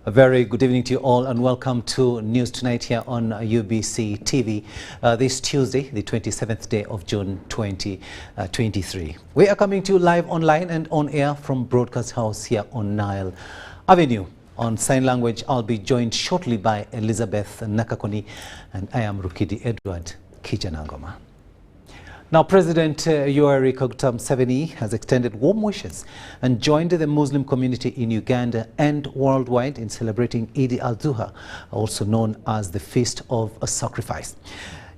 A very good evening to you all and welcome to News Tonight here on UBC TV this Tuesday, the 27th day of June 2023. We are coming to you live online and on air from Broadcast House here on Nile Avenue. On sign language, I'll be joined shortly by Elizabeth Nakakoni and I am Rukidi Edward Kijanangoma. Now, President Yoweri Kaguta Museveni has extended warm wishes and joined the Muslim community in Uganda and worldwide in celebrating Eid al-Adha, also known as the Feast of Sacrifice.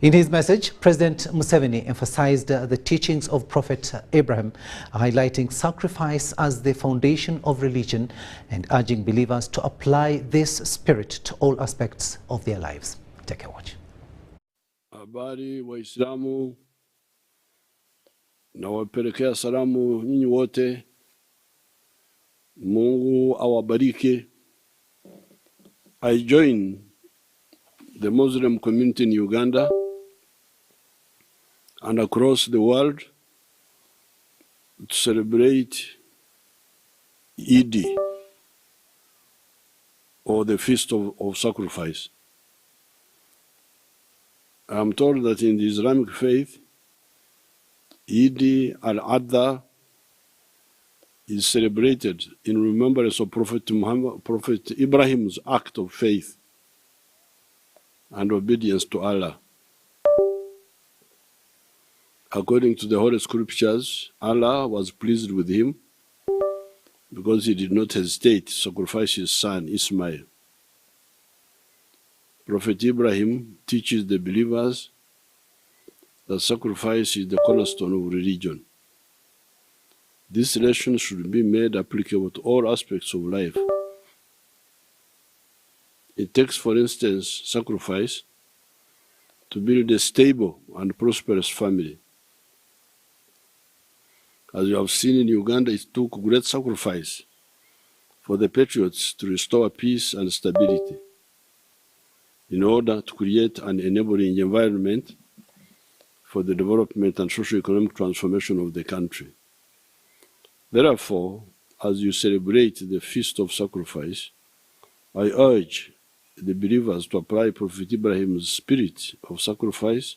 In his message, President Museveni emphasized the teachings of Prophet Abraham, highlighting sacrifice as the foundation of religion and urging believers to apply this spirit to all aspects of their lives. Take a watch. Habari Waislamu, nawapelekea salamu nyinyi wote. Mungu awabariki. I join the Muslim community in Uganda and across the world to celebrate Eid, or the Feast of Sacrifice. I am told that in the Islamic faith, Eid al-Adha is celebrated in remembrance of Prophet Ibrahim's act of faith and obedience to Allah. According to the Holy Scriptures, Allah was pleased with him because he did not hesitate to sacrifice his son Ismail. Prophet Ibrahim teaches the believers that sacrifice is the cornerstone of religion. This lesson should be made applicable to all aspects of life. It takes, for instance, sacrifice to build a stable and prosperous family. As you have seen in Uganda, it took great sacrifice for the patriots to restore peace and stability in order to create an enabling environment for the development and socio-economic transformation of the country. Therefore, as you celebrate the Feast of Sacrifice, I urge the believers to apply Prophet Ibrahim's spirit of sacrifice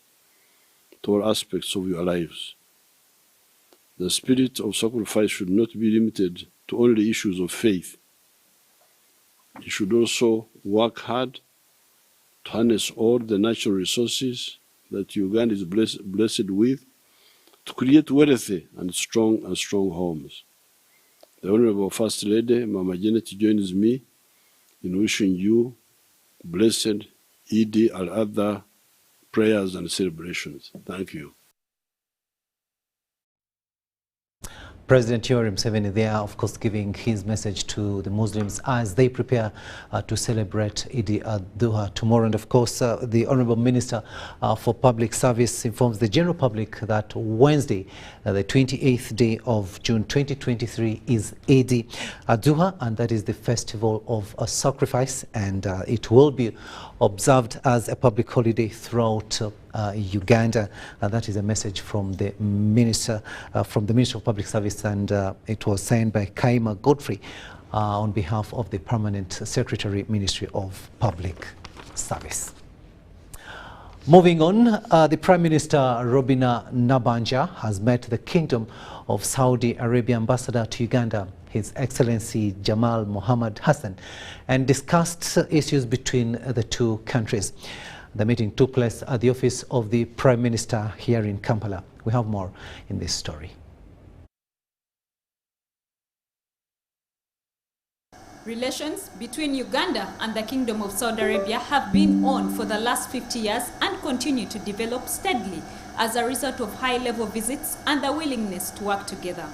to all aspects of your lives. The spirit of sacrifice should not be limited to only issues of faith. You should also work hard to harness all the natural resources that Uganda is blessed with to create wealthy and strong homes. The Honorable First Lady, Mama Janet, joins me in wishing you blessed Eid al-Adha prayers and celebrations. Thank you. President Yoweri Museveni there, of course, giving his message to the Muslims as they prepare to celebrate Eid al-Adha tomorrow. And of course, the Honorable Minister for Public Service informs the general public that Wednesday, the 28th day of June 2023, is Eid al-Adha, and that is the festival of sacrifice, and it will be observed as a public holiday throughout Uganda. That is a message from the Minister of Public Service, and it was signed by Kaima Godfrey on behalf of the Permanent Secretary, Ministry of Public Service. Moving on, the Prime Minister Robina Nabanja has met the Kingdom of Saudi Arabia Ambassador to Uganda, His Excellency Jamal Mohammed Hassan, and discussed issues between the two countries. The meeting took place at the office of the Prime Minister here in Kampala. We have more in this story. Relations between Uganda and the Kingdom of Saudi Arabia have been on for the last 50 years and continue to develop steadily as a result of high-level visits and the willingness to work together.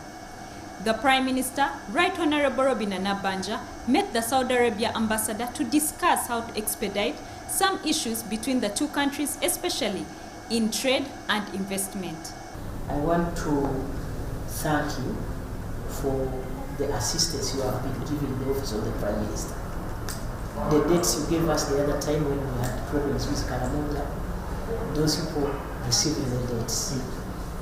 The Prime Minister, Right Honorable Robina Nabanja, met the Saudi Arabia ambassador to discuss how to expedite some issues between the two countries, especially in trade and investment. I want to thank you for the assistance you have been giving the office of the Prime Minister. The dates you gave us the other time when we had problems with Karamoja, those people received the dates.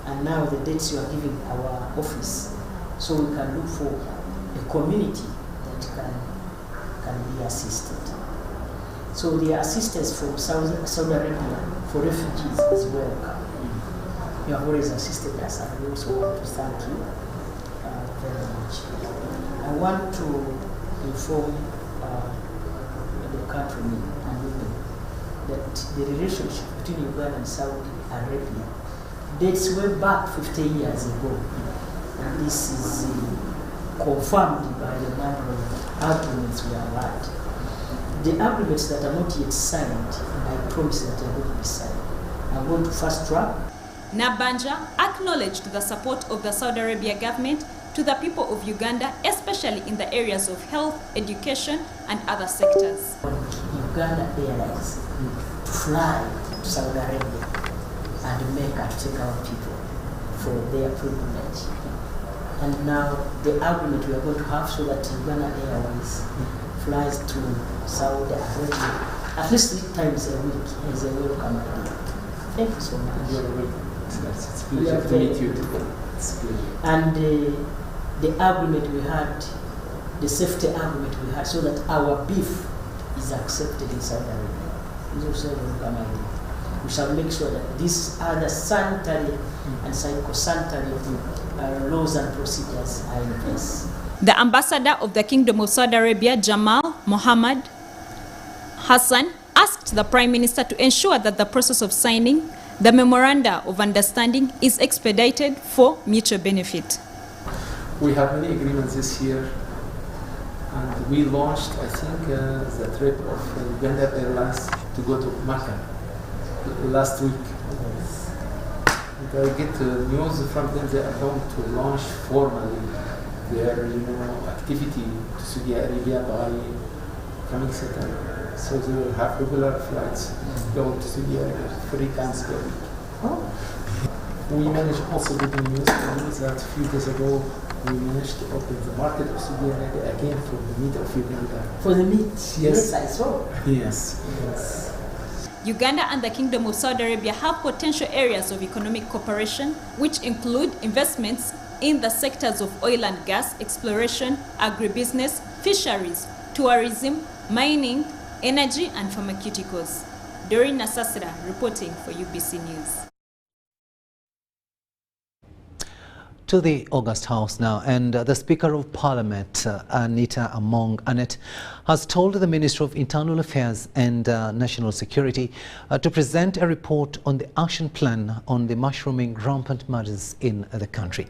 And now the dates you are giving our office, so we can look for a community that can be assisted. So the assistance from Saudi Arabia for refugees is welcome. You have always assisted us, and we also want to thank you very much. I want to inform the countrymen and women that the relationship between Uganda and Saudi Arabia dates way back 50 years ago. And this is confirmed by the number of agreements we have had. The agreements that are not yet signed, I promise that they are going to be signed. I'm going to fast track. Nabanja acknowledged the support of the Saudi Arabia government to the people of Uganda, especially in the areas of health, education, and other sectors. Uganda Airlines to fly to Saudi Arabia and make and take our people for their privilege. And now the agreement we are going to have so that Uganda Airways flies to Saudi Arabia at least 3 times a week is a welcome idea. Thank you so much. It's a pleasure to meet you. And the agreement we had, the safety agreement we had, so that our beef is accepted in Saudi Arabia, is also a welcome idea. We shall make sure that these other sanitary and psychosanitary laws and procedures are in place. The ambassador of the Kingdom of Saudi Arabia, Jamal Mohammed Hassan, asked the Prime Minister to ensure that the process of signing the Memoranda of Understanding is expedited for mutual benefit. We have many agreements this year, and we launched, I think, the trip of Uganda Airlines to go to Mecca last week. And I get news from them they are going to launch formally their activity to Saudi Arabia by coming September. So they will have regular flights going to Saudi Arabia 3 times per week. We managed also good news that a few days ago we managed to open the market of Saudi Arabia again for the meat of Uganda. For the meat? Yes, I saw. Yes. Uganda and the Kingdom of Saudi Arabia have potential areas of economic cooperation, which include investments in the sectors of oil and gas, exploration, agribusiness, fisheries, tourism, mining, energy, and pharmaceuticals. Doreen Nasasira reporting for UBC News. To the August House now, and the Speaker of Parliament, Anita Among Anet, has told the Minister of Internal Affairs and National Security to present a report on the action plan on the mushrooming rampant murders in the country.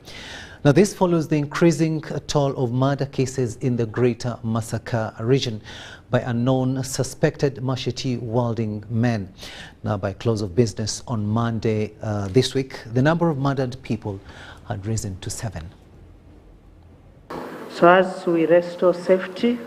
Now, this follows the increasing toll of murder cases in the Greater Masaka region by unknown suspected machete-wielding men. Now, by close of business on Monday this week, the number of murdered people had risen to 7. So as we restore safety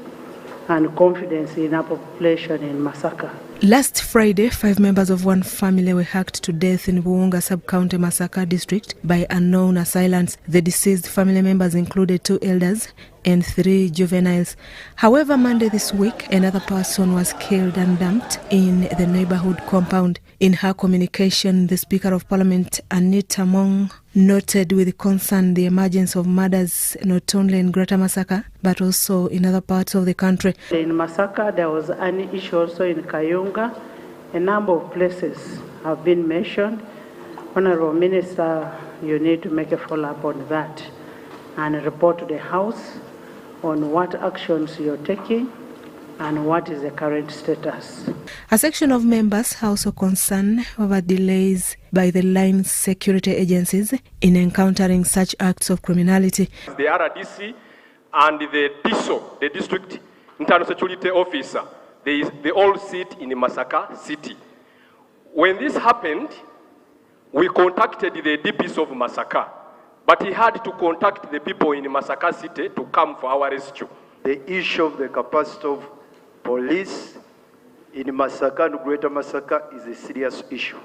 and confidence in our population in Masaka. Last Friday, 5 members of one family were hacked to death in Buunga Sub-County Masaka district by unknown assailants. The deceased family members included 2 elders and 3 juveniles. However, Monday this week, another person was killed and dumped in the neighborhood compound. In her communication, the Speaker of Parliament, Anita Among, noted with concern the emergence of murders not only in Greater Masaka, but also in other parts of the country. In Masaka, there was an issue also in Kayunga. A number of places have been mentioned. Honorable Minister, you need to make a follow-up on that and report to the House on what actions you're taking and what is the current status. A section of members are also concerned over delays by the line's security agencies in encountering such acts of criminality. The RDC and the DISO, the District Internal Security Officer, they all sit in Masaka City. When this happened, we contacted the DPS of Masaka, but he had to contact the people in Masaka City to come for our rescue. The issue of the capacity of police in Masaka and Greater Masaka is a serious issue.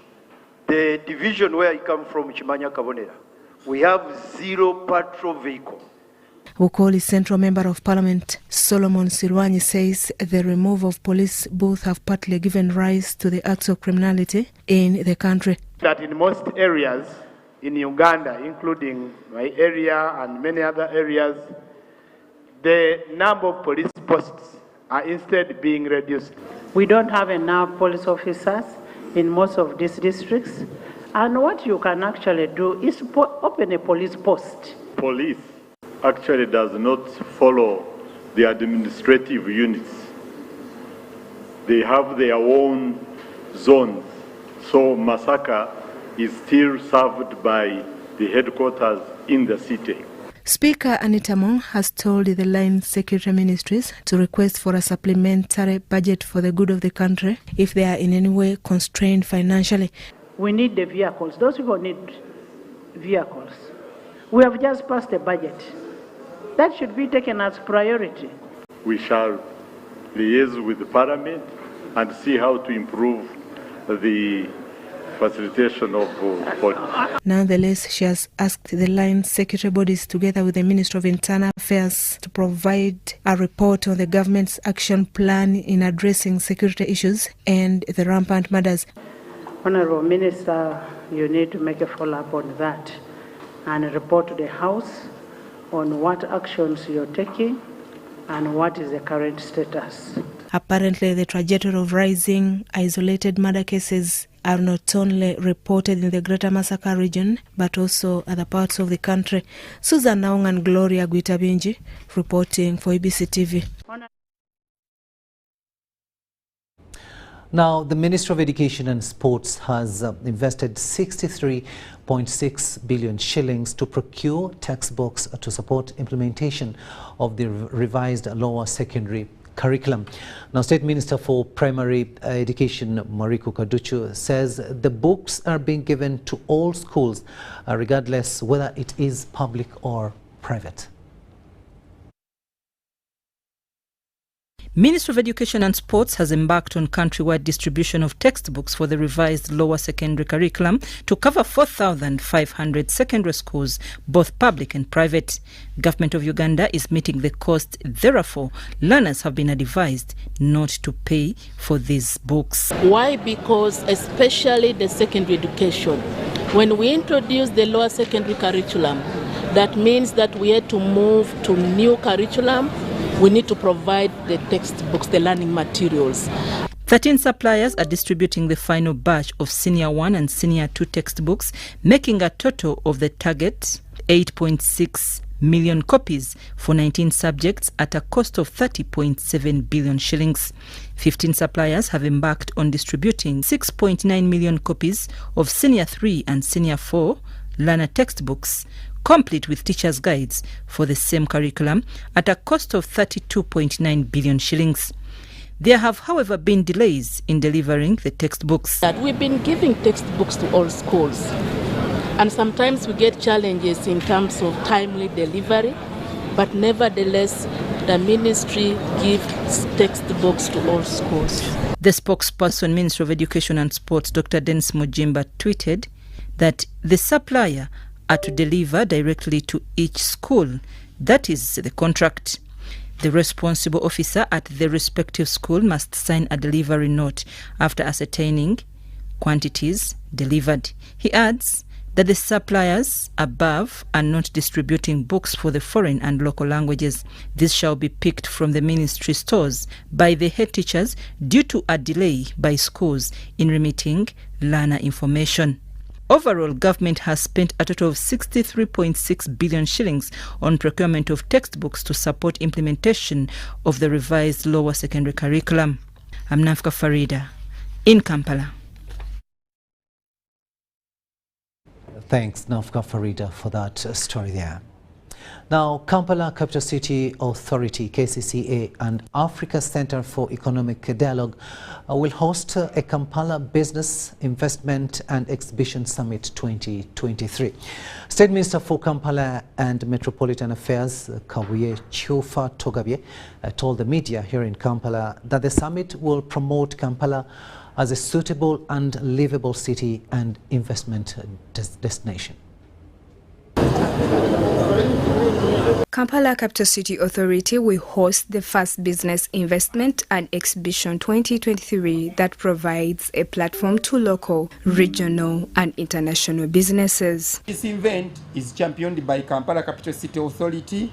The division where I come from, Chimanya Kabonera, we have 0 patrol vehicle. Wokoli's Central Member of Parliament, Solomon Sirwanyi, says the removal of police both have partly given rise to the acts of criminality in the country. That in most areas in Uganda, including my area and many other areas, the number of police posts are instead being reduced. We don't have enough police officers in most of these districts. And what you can actually do is open a police post. Police actually does not follow the administrative units. They have their own zones. So Masaka is still served by the headquarters in the city. Speaker Anita Mong has told the line security ministries to request for a supplementary budget for the good of the country if they are in any way constrained financially. We need the vehicles. Those people need vehicles. We have just passed a budget. That should be taken as priority. We shall liaise with the Parliament and see how to improve the facilitation of police. Nonetheless, she has asked the line security bodies together with the Minister of Internal Affairs to provide a report on the government's action plan in addressing security issues and the rampant murders. Honorable Minister, you need to make a follow-up on that and report to the House on what actions you're taking and what is the current status. Apparently, the trajectory of rising isolated murder cases are not only reported in the Greater Masaka region, but also other parts of the country. Susan Naung and Gloria Guitabinji reporting for ABC TV. Now, the Ministry of Education and Sports has invested 63.6 billion shillings to procure textbooks to support implementation of the revised lower secondary curriculum. Now, State Minister for Primary Education Mariko Kaduchu says the books are being given to all schools, regardless whether it is public or private. Ministry of Education and Sports has embarked on countrywide distribution of textbooks for the revised lower secondary curriculum to cover 4,500 secondary schools, both public and private. Government of Uganda is meeting the cost. Therefore, learners have been advised not to pay for these books. Why? Because especially the secondary education, when we introduce the lower secondary curriculum, that means that we had to move to new curriculum. We need to provide the textbooks, the learning materials. 13 suppliers are distributing the final batch of Senior 1 and Senior 2 textbooks, making a total of the target 8.6 million copies for 19 subjects at a cost of 30.7 billion shillings. 15 suppliers have embarked on distributing 6.9 million copies of Senior 3 and Senior 4 learner textbooks, complete with teachers' guides for the same curriculum at a cost of 32.9 billion shillings. There have, however, been delays in delivering the textbooks. We've been giving textbooks to all schools, and sometimes we get challenges in terms of timely delivery, but nevertheless, the ministry gives textbooks to all schools. The spokesperson, Ministry of Education and Sports, Dr. Dennis Mujimba, tweeted that the supplier are to deliver directly to each school. That is the contract. The responsible officer at the respective school must sign a delivery note after ascertaining quantities delivered. He adds that the suppliers above are not distributing books for the foreign and local languages. This shall be picked from the ministry stores by the head teachers due to a delay by schools in remitting learner information. Overall, government has spent a total of 63.6 billion shillings on procurement of textbooks to support implementation of the revised lower secondary curriculum. I'm Nafka Farida in Kampala. Thanks, Nafka Farida, for that story there. Now, Kampala Capital City Authority, KCCA, and Africa Center for Economic Dialogue will host a Kampala Business, Investment and Exhibition Summit 2023. State Minister for Kampala and Metropolitan Affairs, Kabuye Chufa Togabye, told the media here in Kampala that the summit will promote Kampala as a suitable and livable city and investment destination. Kampala Capital City Authority will host the first Business, Investment and Exhibition 2023 that provides a platform to local, regional and international businesses. This event is championed by Kampala Capital City Authority,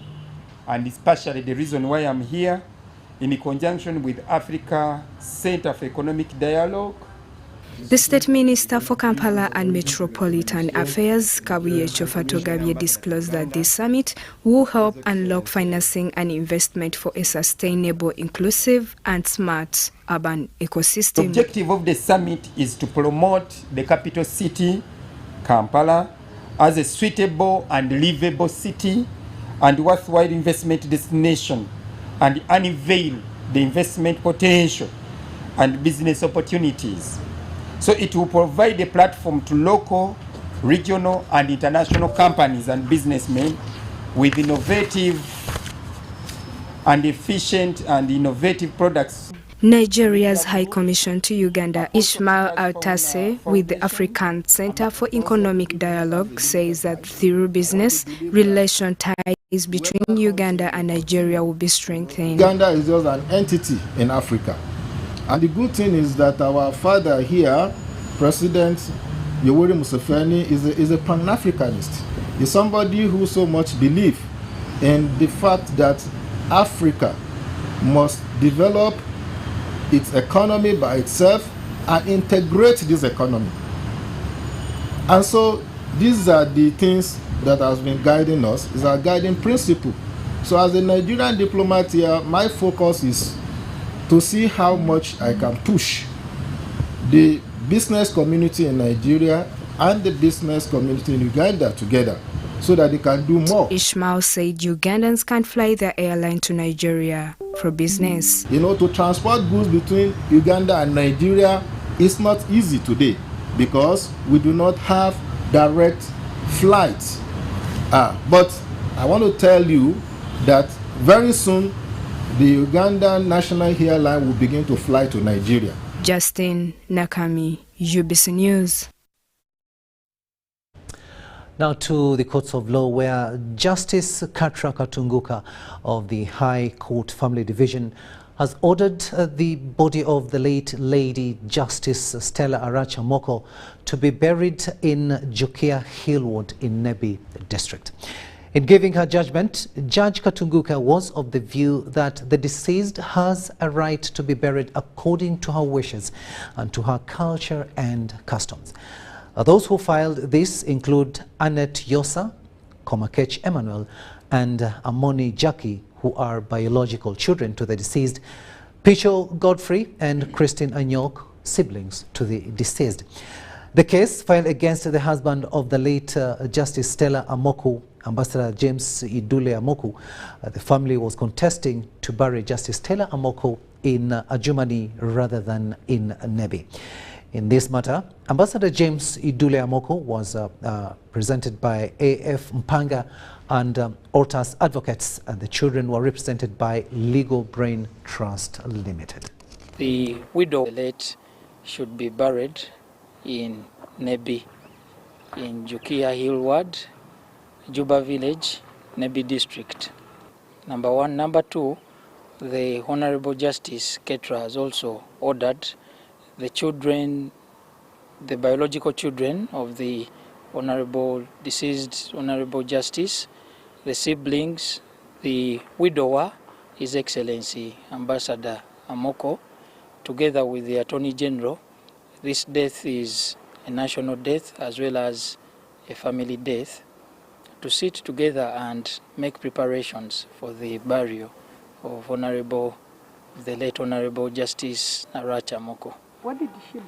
and especially the reason why I'm here in conjunction with Africa Center for Economic Dialogue. The State Minister for Kampala and Metropolitan Affairs, Kabuye Chofatogabye, disclosed that this summit will help unlock financing and investment for a sustainable, inclusive and smart urban ecosystem. The objective of the summit is to promote the capital city, Kampala, as a suitable and livable city and worthwhile investment destination, and unveil the investment potential and business opportunities. So it will provide a platform to local, regional and international companies and businessmen with innovative and efficient and innovative products. Nigeria's High Commission to Uganda, Ishmael Altase, with the African Center for Economic Dialogue, says that through business, relation ties between Uganda and Nigeria will be strengthened. Uganda is just an entity in Africa. And the good thing is that our father here, President Yoweri Museveni, is a Pan-Africanist. He's somebody who so much believes in the fact that Africa must develop its economy by itself and integrate this economy. And so these are the things that has been guiding us, is our guiding principle. So as a Nigerian diplomat here, my focus is to see how much I can push the business community in Nigeria and the business community in Uganda together so that they can do more. Ishmael said Ugandans can fly their airline to Nigeria for business. You know, to transport goods between Uganda and Nigeria is not easy today because we do not have direct flights. But I want to tell you that very soon the Ugandan National Airline will begin to fly to Nigeria. Justin Nakami, UBC News. Now to the courts of law, where Justice Katra Katunguka of the High Court Family Division has ordered the body of the late Lady Justice Stella Arach Amoko to be buried in Jukia Hillwood in Nebi District. In giving her judgment, Judge Katunguka was of the view that the deceased has a right to be buried according to her wishes and to her culture and customs. Those who filed this include Annette Yosa, Komakech Emmanuel, and Amoni Jackie, who are biological children to the deceased, Picho Godfrey and Christine Anyok, siblings to the deceased. The case filed against the husband of the late Justice Stella Amoko, Ambassador James Idule Amoko. The family was contesting to bury Justice Stella Amoko in Adjumani rather than in Nebi. In this matter, Ambassador James Idule Amoko was presented by A.F. Mpanga and Ortas Advocates, and the children were represented by Legal Brain Trust Limited. The widow of the late should be buried in Nebi, in Jukia Hill Ward, Juba Village, Nebi District. Number one. Number two, the Honorable Justice Ketra has also ordered the children, the biological children of the Honorable deceased Honorable Justice, the siblings, the widower, His Excellency Ambassador Amoko, together with the Attorney General. This death is a national death as well as a family death, to sit together and make preparations for the burial of the late Honorable Justice Arach Amoko. What did she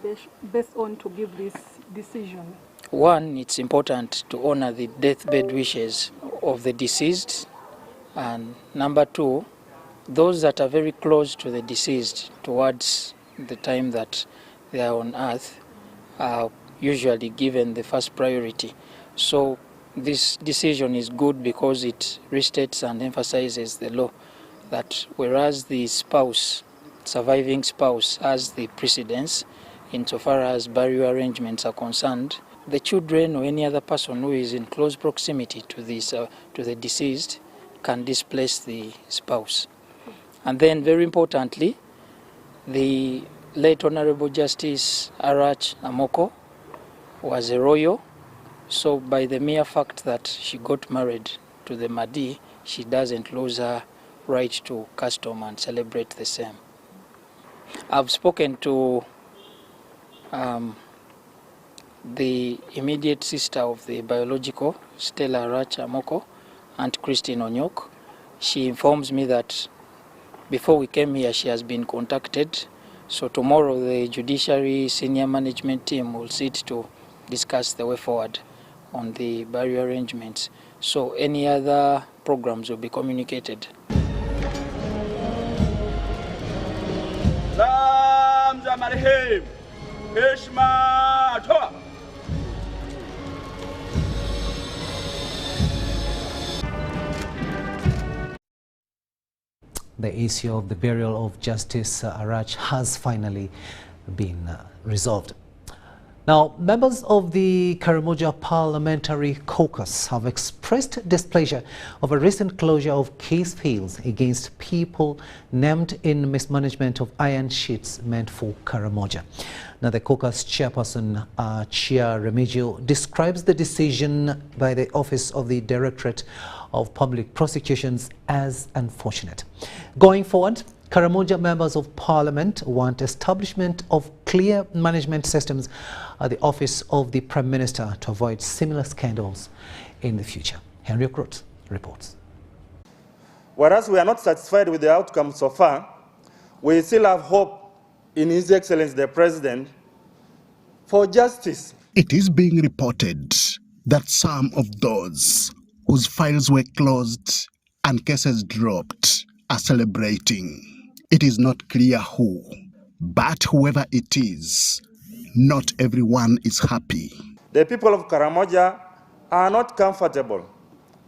base on to give this decision? One, it's important to honor the deathbed wishes of the deceased. And number two, those that are very close to the deceased towards the time that they are on earth are usually given the first priority. So this decision is good because it restates and emphasizes the law that whereas the spouse, surviving spouse, has the precedence insofar as burial arrangements are concerned, the children or any other person who is in close proximity to the deceased can displace the spouse. And then very importantly, the late Honorable Justice Arach Amoko was a royal, so by the mere fact that she got married to the Mahdi, she doesn't lose her right to custom and celebrate the same. I've spoken to the immediate sister of the biological, Stella Arach Amoko, and Christine Onyok. She informs me that before we came here, she has been contacted. So tomorrow, the Judiciary Senior Management Team will sit to discuss the way forward on the barrier arrangements. So any other programs will be communicated. The issue of the burial of Justice Arach has finally been resolved. Now, members of the Karamoja Parliamentary Caucus have expressed displeasure over recent closure of case files against people named in mismanagement of iron sheets meant for Karamoja. Now, the caucus chairperson, Chia Remigio, describes the decision by the Office of the Directorate of Public Prosecutions as unfortunate. Going forward, Karamoja members of Parliament want establishment of clear management systems at the Office of the Prime Minister to avoid similar scandals in the future. Henry Okrot reports. Whereas we are not satisfied with the outcome so far, we still have hope in His Excellency the President for justice. It is being reported that some of those whose files were closed and cases dropped are celebrating. It is not clear who, but whoever it is, not everyone is happy. The people of Karamoja are not comfortable,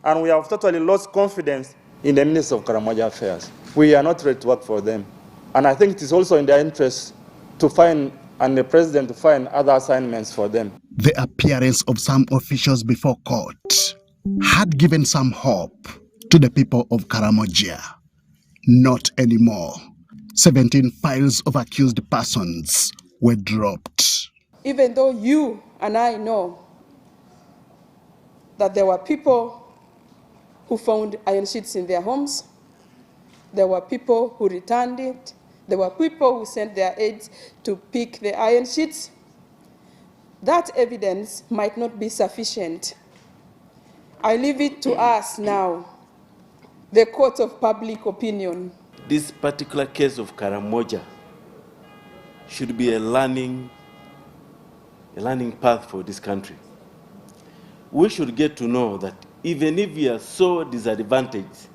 and we have totally lost confidence in the Minister of Karamoja Affairs. We are not ready to work for them. And I think it is also in their interest to find, and the President to find other assignments for them. The appearance of some officials before court had given some hope to the people of Karamoja. Not anymore. 17 files of accused persons were dropped. Even though you and I know that there were people who found iron sheets in their homes, there were people who returned it, there were people who sent their aides to pick the iron sheets, that evidence might not be sufficient. I leave it to us now, the court of public opinion. This particular case of Karamoja should be a learning path for this country. We should get to know that even if we are so disadvantaged,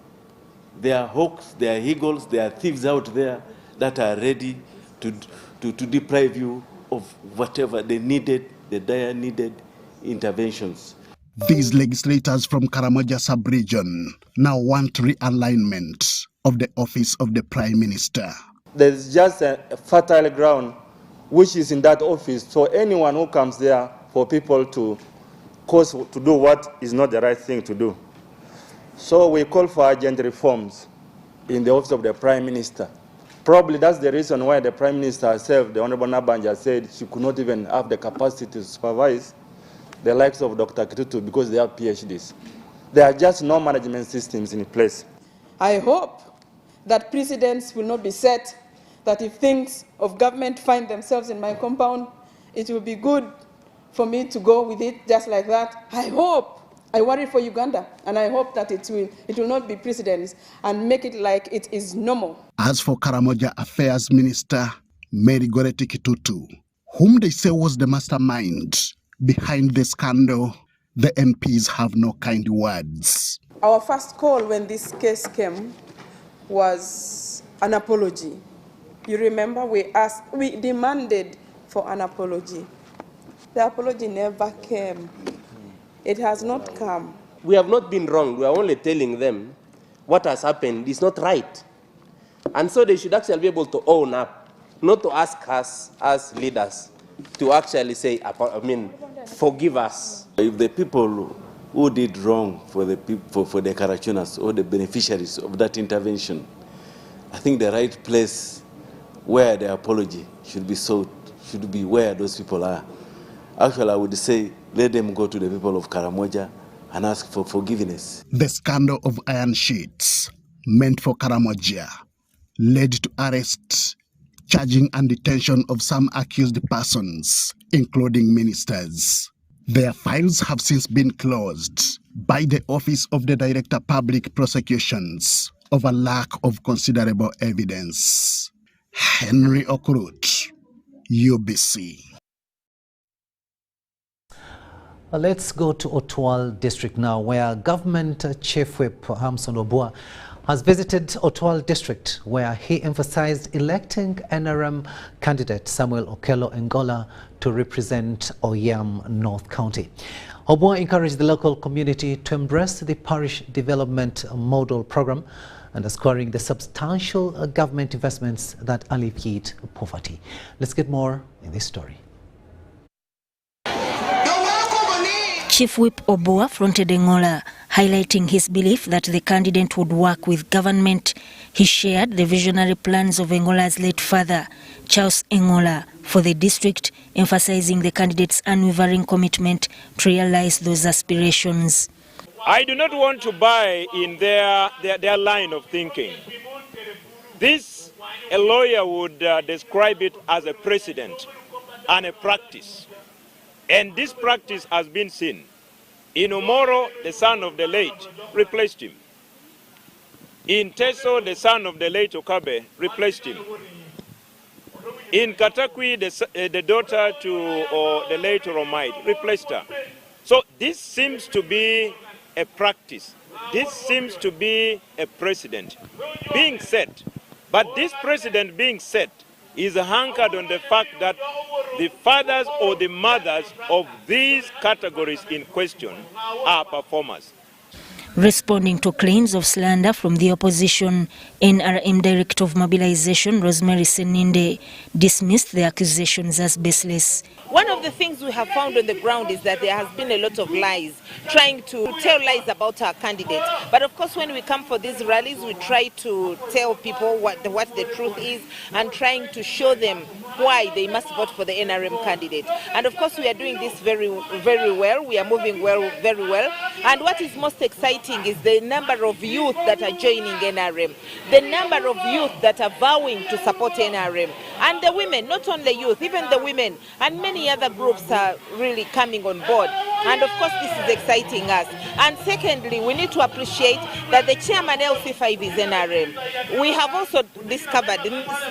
there are hawks, there are eagles, there are thieves out there that are ready to deprive you of whatever they needed, the dire needed interventions. These legislators from Karamoja sub-region now want realignment of the office of the Prime Minister. There's just a fertile ground which is in that office, so anyone who comes there for people to do what is not the right thing to do. So we call for urgent reforms in the office of the Prime Minister. Probably that's the reason why the Prime Minister herself, the Honorable Nabanja, said she could not even have the capacity to supervise the likes of Dr. Kitutu because they have PhDs. There are just no management systems in place. I hope that precedents will not be set, that if things of government find themselves in my compound, it will be good for me to go with it just like that. I hope. I worry for Uganda, and I hope that it will not be precedents and make it like it is normal. As for Karamoja Affairs Minister Mary Goreti Kitutu, whom they say was the mastermind behind the scandal, the MPs have no kind words. Our first call when this case came was an apology. You remember we demanded for an apology. The apology never came. It has not come. We have not been wrong. We are only telling them what has happened is not right. And so they should actually be able to own up, not to ask us as leaders to actually say, forgive us. If the people who did wrong for the people, for the Karachunas or the beneficiaries of that intervention, I think the right place where the apology should be sought should be where those people are. Actually, I would say let them go to the people of Karamoja and ask for forgiveness. The scandal of iron sheets meant for Karamoja led to arrest, charging and detention of some accused persons, including ministers. Their files have since been closed by the Office of the Director Public Prosecutions over lack of considerable evidence. Henry Okurut, UBC. Let's go to Otwal District now, where Government Chief Whip Hamson Obua has visited Otwal District, where he emphasized electing NRM candidate Samuel Okello Ngola to represent Oyam North County. Obua encouraged the local community to embrace the parish development model program, underscoring the substantial government investments that alleviate poverty. Let's get more in this story. Chief Whip Obua fronted Ngola, highlighting his belief that the candidate would work with government. He shared the visionary plans of Ngola's late father, Charles Ngola, for the district, emphasizing the candidate's unwavering commitment to realize those aspirations. I do not want to buy in their line of thinking. This, a lawyer would describe it as a precedent and a practice. And this practice has been seen. In Omoro, the son of the late replaced him. In Teso, the son of the late Okabe replaced him. In Katakwi, the daughter to the late Romide replaced her. So this seems to be a practice. This seems to be a precedent being set. But this precedent being set is anchored on the fact that the fathers or the mothers of these categories in question are performers. Responding to claims of slander from the opposition, NRM Director of Mobilization, Rosemary Seninde, dismissed the accusations as baseless. One of the things we have found on the ground is that there has been a lot of lies, trying to tell lies about our candidate. But of course, when we come for these rallies, we try to tell people what the truth is and trying to show them why they must vote for the NRM candidate. And of course, we are doing this very, very well. We are moving very well. And what is most exciting is the number of youth that are joining NRM, the number of youth that are vowing to support NRM, and the women, not only youth, even the women, and many other groups are really coming on board. And of course, this is exciting us. And secondly, we need to appreciate that the chairman LC5 is NRM. We have also discovered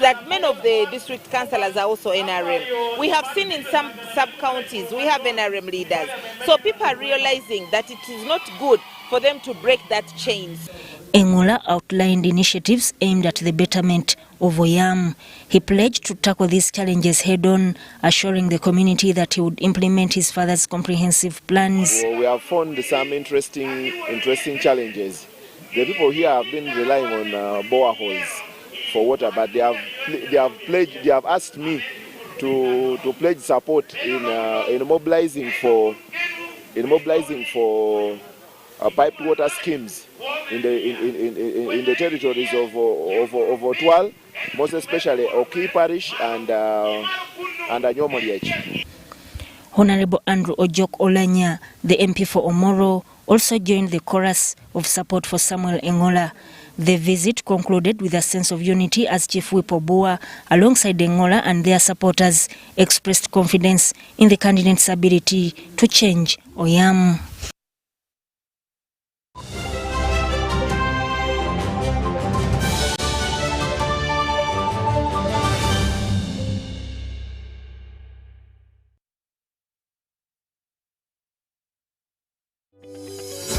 that many of the district councillors are also NRM. We have seen in some sub-counties, we have NRM leaders. So people are realizing that it is not good for them to break that chain. Ngola outlined initiatives aimed at the betterment of Oyam. He pledged to tackle these challenges head-on, assuring the community that he would implement his father's comprehensive plans. We have found some interesting challenges. The people here have been relying on boreholes for water, but they have asked me to pledge support in mobilizing for piped water schemes in the territories of Otwal, most especially Oki Parish and Anyomoliech. Honorable Andrew Ojok Olanya, the MP for Omoro, also joined the chorus of support for Samuel Ngola. The visit concluded with a sense of unity as Chief Whip Obua, alongside Ngola and their supporters, expressed confidence in the candidate's ability to change Oyam.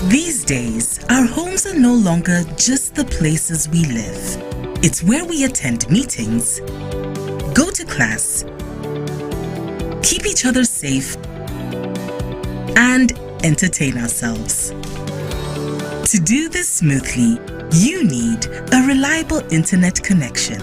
These days, our homes are no longer just the places we live. It's where we attend meetings, go to class, keep each other safe, and entertain ourselves. To do this smoothly, you need a reliable internet connection.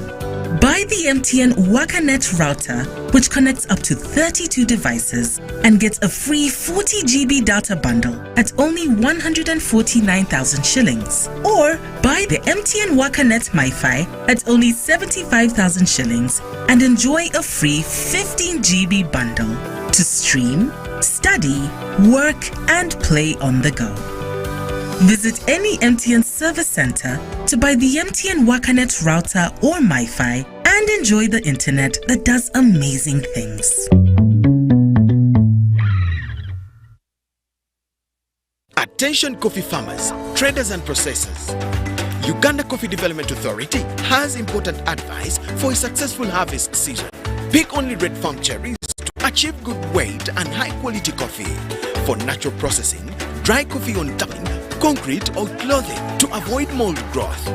Buy the MTN WakaNet router, which connects up to 32 devices and gets a free 40 GB data bundle at only 149,000 shillings. Or buy the MTN WakaNet MiFi at only 75,000 shillings and enjoy a free 15 GB bundle to stream, study, work, and play on the go. Visit any MTN service center to buy the MTN Wakanet router or MiFi and enjoy the internet that does amazing things. Attention coffee farmers, traders and processors. Uganda Coffee Development Authority has important advice for a successful harvest season. Pick only red farm cherries to achieve good weight and high quality coffee. For natural processing, dry coffee on dung, concrete or clothing to avoid mold growth.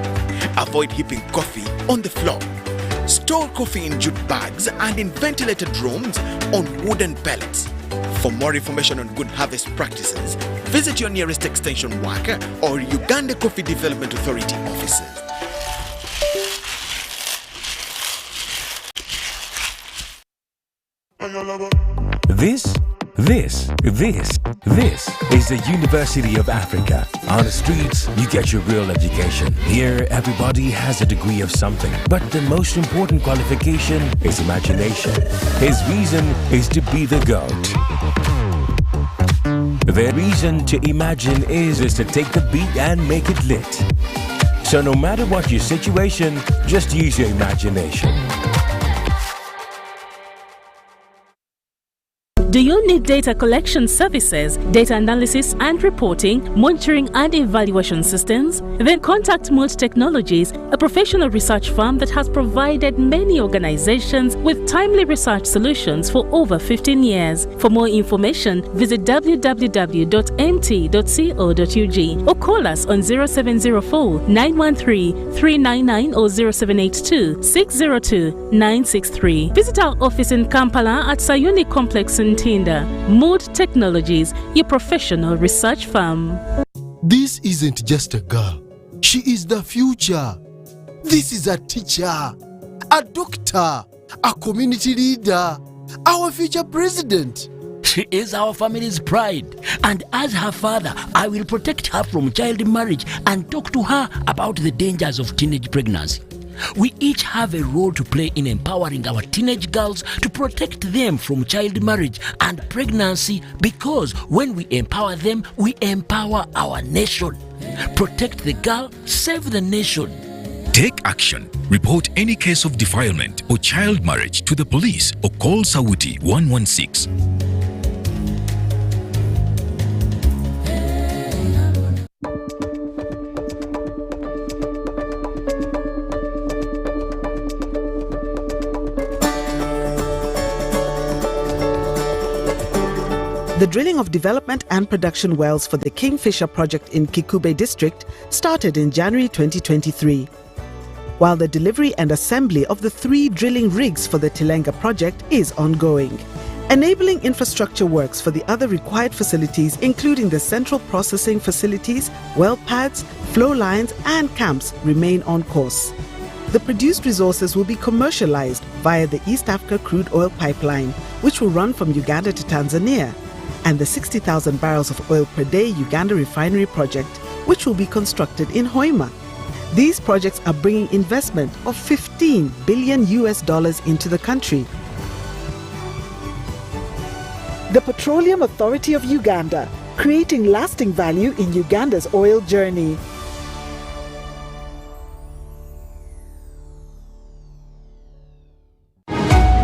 Avoid heaping coffee on the floor. Store coffee in jute bags and in ventilated rooms on wooden pellets. For more information on good harvest practices, visit your nearest extension worker or Uganda Coffee Development Authority offices. This is the University of Africa. On the streets, you get your real education. Here, everybody has a degree of something. But the most important qualification is imagination. His reason is to be the GOAT. The reason to imagine is to take the beat and make it lit. So no matter what your situation, just use your imagination. Do you need data collection services, data analysis and reporting, monitoring and evaluation systems? Then contact Mold Technologies, a professional research firm that has provided many organizations with timely research solutions for over 15 years. For more information, visit www.mt.co.ug or call us on 0704 913 399 or 0782 602 963. Visit our office in Kampala at Sayuni Complex in Tinda. Mood Technologies, your professional research firm. This isn't just a girl. She is the future. This is a teacher, a doctor, a community leader, our future president. She is our family's pride, and as her father, I will protect her from child marriage and talk to her about the dangers of teenage pregnancy. We each have a role to play in empowering our teenage girls to protect them from child marriage and pregnancy, because when we empower them, we empower our nation. Protect the girl, save the nation. Take action. Report any case of defilement or child marriage to the police or call Sauti 116. The drilling of development and production wells for the Kingfisher project in Kikube district started in January 2023, while the delivery and assembly of the 3 drilling rigs for the Tilenga project is ongoing. Enabling infrastructure works for the other required facilities, including the central processing facilities, well pads, flow lines and camps, remain on course. The produced resources will be commercialized via the East Africa crude oil pipeline, which will run from Uganda to Tanzania, and the 60,000 barrels of oil per day Uganda refinery project, which will be constructed in Hoima. These projects are bringing investment of $15 billion into the country. The Petroleum Authority of Uganda, creating lasting value in Uganda's oil journey.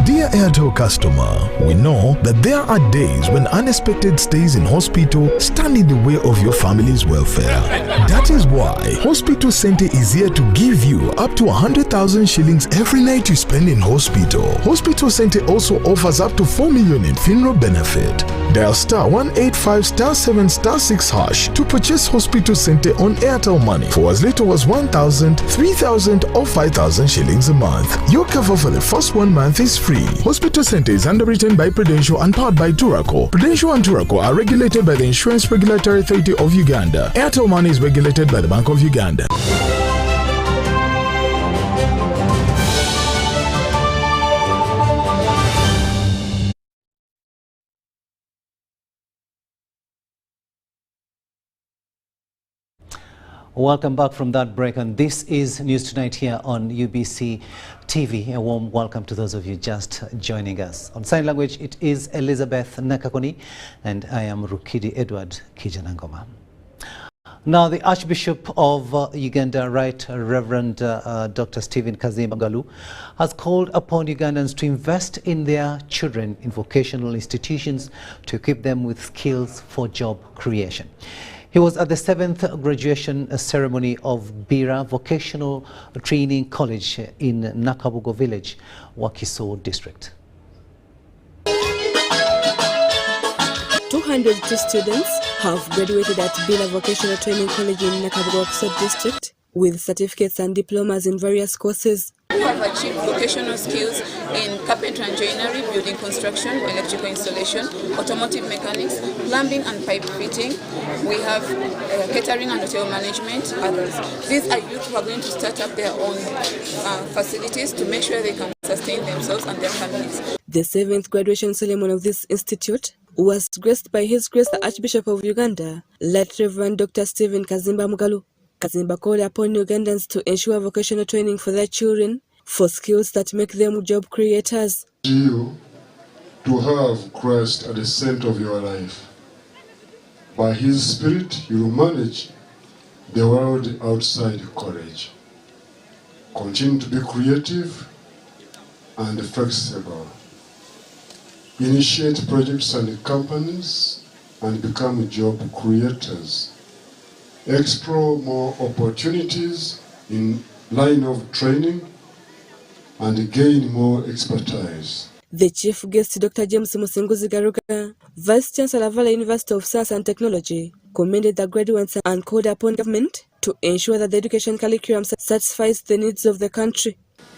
Dear Airtel customer, we know that there are days when unexpected stays in hospital stand in the way of your family's welfare. That is why Hospital Center is here to give you up to 100,000 shillings every night you spend in hospital. Hospital Center also offers up to 4 million in funeral benefit. Dial star 185 star 7 star 6 hash to purchase Hospital Center on Airtel Money for as little as 1,000, 3,000 or 5,000 shillings a month. Your cover for the first 1 month is free. Hospital Center is underwritten by Prudential and powered by Turaco. Prudential and Turaco are regulated by the Insurance Regulatory Authority of Uganda. Airtel Money is regulated by the Bank of Uganda. Welcome back from that break, and this is News Tonight here on UBC TV. A warm welcome to those of you just joining us. On sign language, it is Elizabeth Nakakoni, and I am Rukidi Edward Kijanangoma. Now, the Archbishop of Uganda, Right Reverend Dr. Stephen Kazimba Mugalu, has called upon Ugandans to invest in their children in vocational institutions to equip them with skills for job creation. He was at the 7th graduation ceremony of Bira Vocational Training College in Nakabugo Village, Wakiso District. 202 students have graduated at Bira Vocational Training College in Nakabugo District with certificates and diplomas in various courses. We have achieved vocational skills in carpentry and joinery, building construction, electrical installation, automotive mechanics, plumbing and pipe fitting. We have catering and hotel management, others. These are youth who are going to start up their own facilities to make sure they can sustain themselves and their families. The 7th graduation ceremony of this institute was graced by His Grace the Archbishop of Uganda, Late Reverend Dr. Stephen Kazimba Mugalu. Kazimba called upon Ugandans to ensure vocational training for their children for skills that make them job creators. You to have Christ at the center of your life. By His Spirit, you will manage the world outside college. Continue to be creative and flexible. Initiate projects and companies and become job creators. Explore more opportunities in line of training and gain more expertise. The chief guest, Dr. James Musinguzi Garuga, Vice Chancellor of Valley University of Science and Technology, commended the graduates and called upon government to ensure that the education curriculum satisfies the needs of the country.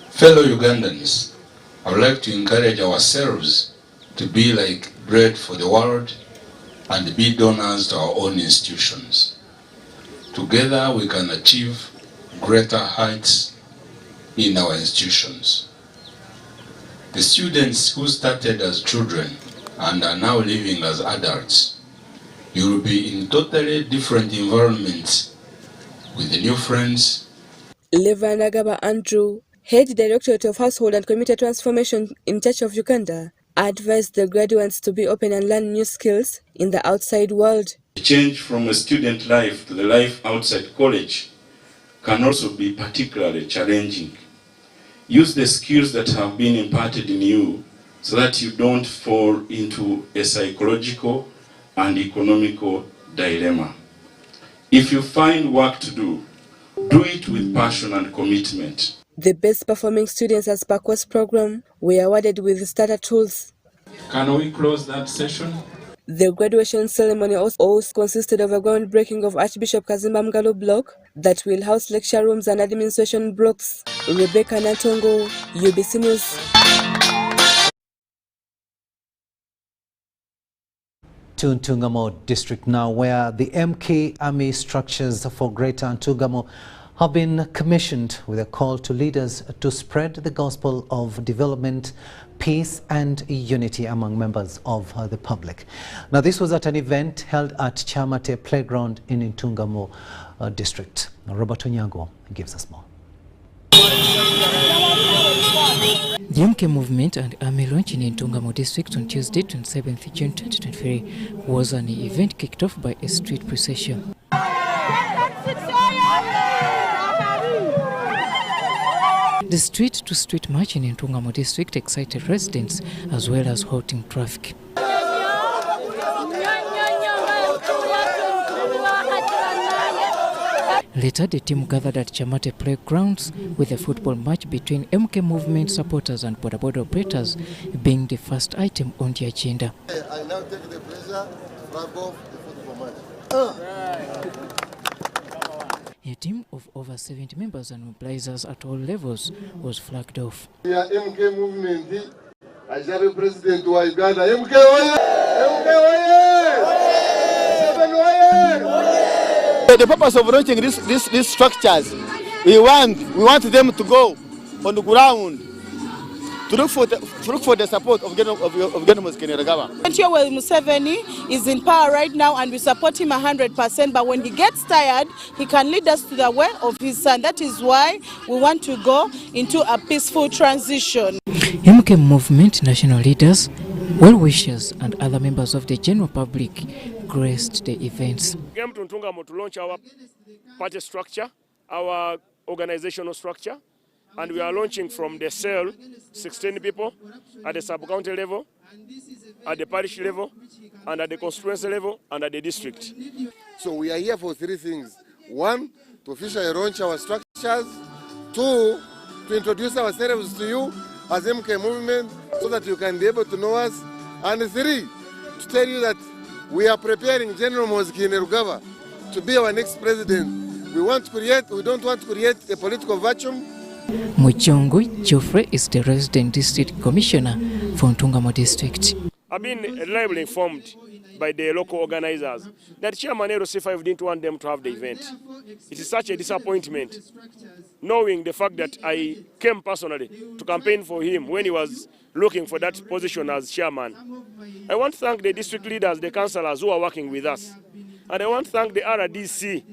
Fellow Ugandans, I would like to encourage ourselves to be like bread for the world and be donors to our own institutions. Together we can achieve greater heights in our institutions. The students who started as children and are now living as adults, you will be in totally different environments with the new friends. Reverend Agaba Andrew, Head Directorate of Household and Community Transformation in Church of Uganda, advised the graduates to be open and learn new skills in the outside world. The change from a student life to the life outside college can also be particularly challenging. Use the skills that have been imparted in you so that you don't fall into a psychological and economical dilemma. If you find work to do, do it with passion and commitment. The best performing students as per course program were awarded with starter tools. Can we close that session? The graduation ceremony also consisted of a groundbreaking of Archbishop Kazimba Mugalu block that will house lecture rooms and administration blocks. Rebecca Natongo, UBC News. To Ntungamo District now, where the MK Army structures for Greater Ntungamo have been commissioned with a call to leaders to spread the gospel of development, peace and unity among members of the public. Now, this was at an event held at Chamate Playground in Ntungamo District. Robert Onyango gives us more. The MK movement and army launch in Ntungamo District on Tuesday, 27th June 2023 was an event kicked off by a street procession. The street-to-street march in Ntungamo District excited residents as well as halting traffic. Later, the team gathered at Chamate Playgrounds with a football match between MK movement supporters and boda-boda operators being the first item on the agenda. I now take the pleasure to flag off the football match. A team of over 70 members and mobilizers at all levels was flagged off. We are MK movement. I shall be president of Uganda. MK oye! MK oye! Seven oye! The purpose of launching these structures, we want them to go on the ground to look for the support of Ghetto Muskenera. Yoweri Museveni is in power right now and we support him 100%, but when he gets tired, he can lead us to the way of his son. That is why we want to go into a peaceful transition. MK movement national leaders, well-wishers and other members of the general public graced the events. We came to Ntungamo to launch our party structure, our organizational structure, and we are launching from the cell, 16 people at the sub-county level, at the parish level, and at the constituency level, and at the district. So we are here for three things. One, to officially launch our structures. Two, to introduce ourselves to you as MK movement so that you can be able to know us. And three, to tell you that we are preparing General Moziki Nerugaba to be our next president. We don't want to create a political vacuum. Muchongwe Geoffrey is the resident district commissioner for Ntungamo district. I've been reliably informed by the local organizers that Chairman C5 didn't want them to have the event. It is such a disappointment, knowing the fact that I came personally to campaign for him when he was looking for that position as chairman. I want to thank the district leaders, the councillors who are working with us. And I want to thank the RDC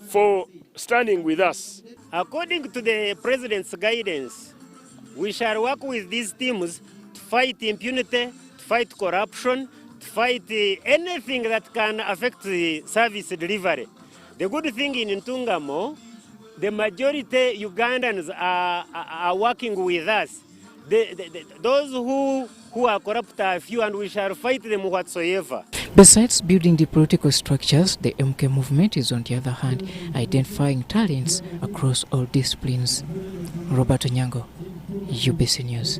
for standing with us. According to the President's guidance, we shall work with these teams to fight impunity, to fight corruption, to fight anything that can affect the service delivery. The good thing in Ntungamo, the majority Ugandans are working with us. Those who are corrupt are few, and we shall fight them whatsoever. Besides building the political structures, the MK movement is on the other hand identifying talents across all disciplines. Robert Onyango, UBC News.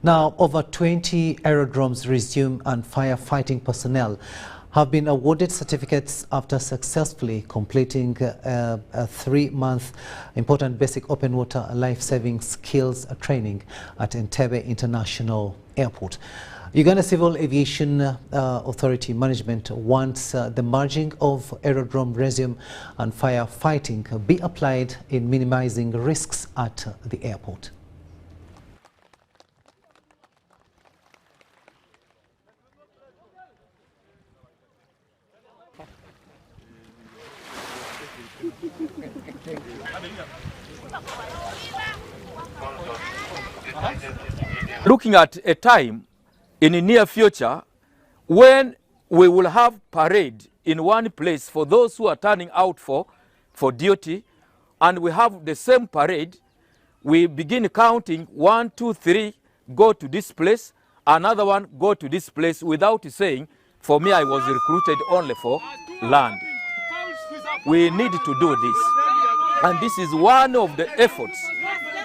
Now, over 20 aerodromes resume and firefighting personnel have been awarded certificates after successfully completing a 3-month important basic open water life-saving skills training at Entebbe International Airport. Uganda Civil Aviation Authority Management wants the merging of aerodrome resume and firefighting be applied in minimizing risks at the airport. Looking at a time in the near future when we will have parade in one place for those who are turning out for duty, and we have the same parade, we begin counting 1, 2, 3, go to this place, another one go to this place, without saying, for me I was recruited only for land. We need to do this, and this is one of the efforts